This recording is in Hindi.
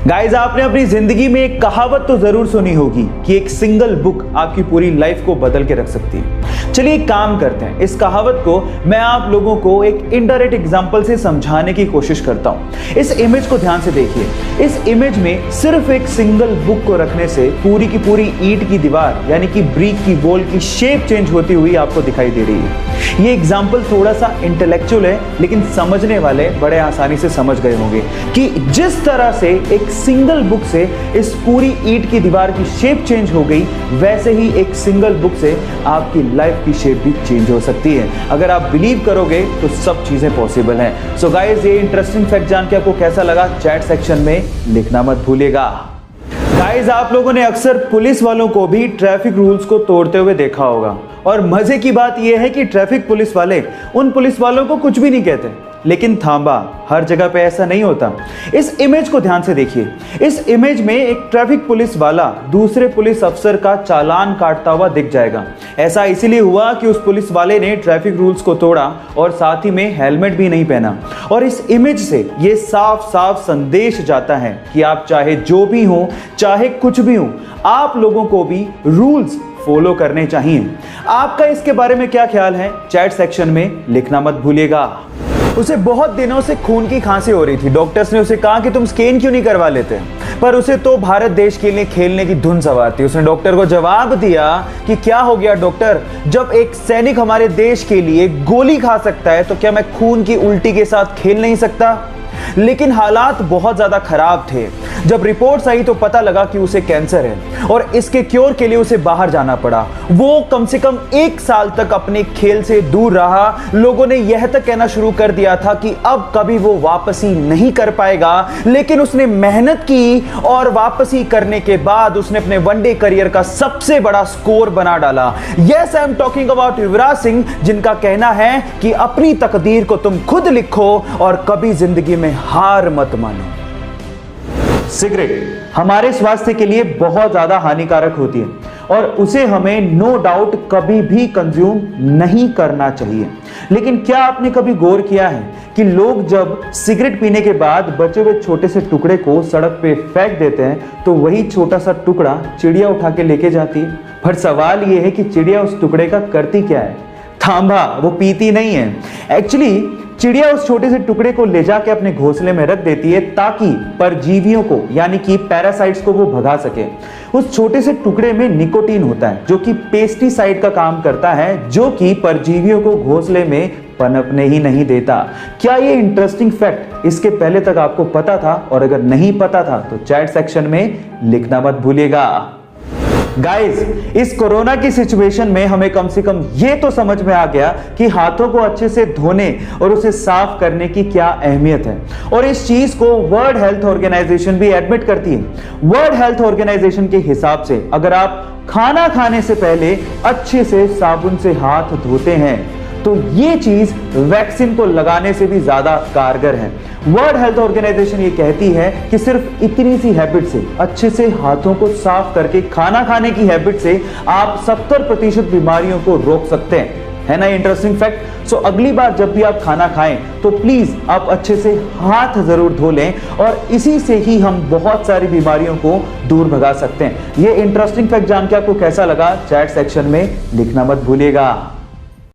गाइस, आपने अपनी जिंदगी में एक कहावत तो जरूर सुनी होगी कि एक सिंगल बुक आपकी पूरी लाइफ को बदल के रख सकती है। चलिए एक काम करते हैं, इस कहावत को मैं आप लोगों को एक इनडायरेक्ट एग्जांपल से समझाने की कोशिश करता हूं। इस इमेज को ध्यान से देखिए। इस इमेज में सिर्फ एक सिंगल बुक को रखने से पूरी की पूरी ईंट की दीवार यानी कि ब्रिक की वॉल की शेप चेंज होती हुई आपको दिखाई दे रही है। ये एग्जाम्पल थोड़ा सा इंटेलेक्चुअल है, लेकिन समझने वाले बड़े आसानी से समझ गए होंगे कि जिस तरह से एक सिंगल बुक से इस पूरी ईंट की दीवार की शेप चेंज हो गई, वैसे ही एक सिंगल बुक से आपकी लाइफ की शेप भी चेंज हो सकती है। अगर आप बिलीव करोगे तो सब चीजें पॉसिबल हैं। सो गाइस, ये इंटरेस्टिंग फैक्ट जान के आपको कैसा लगा, चैट सेक्शन में लिखना मत भूलिएगा। गाइस, आप लोगों ने अक्सर पुलिस वालों को भी ट्रैफिक रूल्स को तोड़ते हुए देखा होगा, और मजे की बात यह है कि ट्रैफिक पुलिस वाले उन पुलिस वालों को कुछ भी नहीं कहते। लेकिन थांबा, हर जगह पे ऐसा नहीं होता। इस इमेज को ध्यान से देखिए। इस इमेज में एक ट्रैफिक पुलिस वाला दूसरे पुलिस अफसर का चालान काटता हुआ दिख जाएगा। ऐसा इसीलिए हुआ कि उस पुलिस वाले ने ट्रैफिक रूल्स को तोड़ा और साथ ही में हेलमेट भी नहीं पहना। और इस इमेज से ये साफ साफ संदेश जाता है कि आप चाहे जो भी हो, चाहे कुछ भी हो, आप लोगों को भी रूल्स फॉलो करने चाहिए। आपका इसके बारे में क्या ख्याल है, चैट सेक्शन में लिखना मत भूलिएगा। उसे बहुत दिनों से खून की खांसी हो रही थी। डॉक्टर्स ने उसे कहा कि तुम स्कैन क्यों नहीं करवा लेते, पर उसे तो भारत देश के लिए खेलने की धुन सवार थी। उसने डॉक्टर को जवाब दिया कि क्या हो गया डॉक्टर, जब एक सैनिक हमारे देश के लिए गोली खा सकता है तो क्या मैं खून की उल्टी के साथ खेल नहीं सकता। लेकिन हालात बहुत ज्यादा खराब थे। जब रिपोर्ट्स आई तो पता लगा कि उसे कैंसर है और इसके क्योर के लिए उसे बाहर जाना पड़ा। वो कम से कम 1 साल तक अपने खेल से दूर रहा। लोगों ने यह तक कहना शुरू कर दिया था कि अब कभी वो वापसी नहीं कर पाएगा, लेकिन उसने मेहनत की और वापसी करने के बाद उसने अपने वनडे करियर का सबसे बड़ा स्कोर बना डाला। Yes, I am talking about Yuvraj Singh, जिनका कहना है कि अपनी तकदीर को तुम खुद लिखो और कभी जिंदगी में हार मत मानो। सिगरेट हमारे स्वास्थ्य के लिए बहुत ज्यादा हानिकारक होती है और उसे हमें नो डाउट कभी भी कंज्यूम नहीं करना चाहिए। लेकिन क्या आपने कभी गौर किया है कि लोग जब सिगरेट पीने के बाद बचे हुए छोटे से टुकड़े को सड़क पे फेंक देते हैं तो वही छोटा सा टुकड़ा चिड़िया उठा के लेके जाती है। पर सवाल यह है कि चिड़िया उस टुकड़े का करती क्या है? थांबा, वो पीती नहीं है। एक्चुअली चिड़िया उस छोटे से टुकड़े को ले जाके अपने घोंसले में रख देती है ताकि परजीवियों को यानी कि पैरासाइट्स को वो भगा सके। उस छोटे से टुकड़े में निकोटीन होता है जो कि पेस्टिसाइड का काम करता है, जो कि परजीवियों को घोंसले में पनपने ही नहीं देता। क्या ये इंटरेस्टिंग फैक्ट इसके पहले तक आपको पता था? और अगर नहीं पता था तो चैट सेक्शन में लिखना मत भूलिएगा। गाइस, इस कोरोना की सिचुएशन में हमें कम से कम ये तो समझ में आ गया कि हाथों को अच्छे से धोने और उसे साफ करने की क्या अहमियत है, और इस चीज को वर्ल्ड हेल्थ ऑर्गेनाइजेशन भी एडमिट करती है। वर्ल्ड हेल्थ ऑर्गेनाइजेशन के हिसाब से अगर आप खाना खाने से पहले अच्छे से साबुन से हाथ धोते हैं तो ये चीज वैक्सीन को लगाने से भी ज्यादा कारगर है। वर्ल्ड हेल्थ ऑर्गेनाइजेशन ये कहती है कि सिर्फ इतनी सी हैबिट से, अच्छे से हाथों को साफ करके खाना खाने की हैबिट से आप 70% बीमारियों को रोक सकते हैं। है ना इंटरेस्टिंग फैक्ट? सो अगली बार जब भी आप खाना खाएं तो प्लीज आप अच्छे से हाथ जरूर धो लें, और इसी से ही हम बहुत सारी बीमारियों को दूर भगा सकते हैं। ये इंटरेस्टिंग फैक्ट जान के आपको कैसा लगा, चैट सेक्शन में लिखना मत भूलिएगा।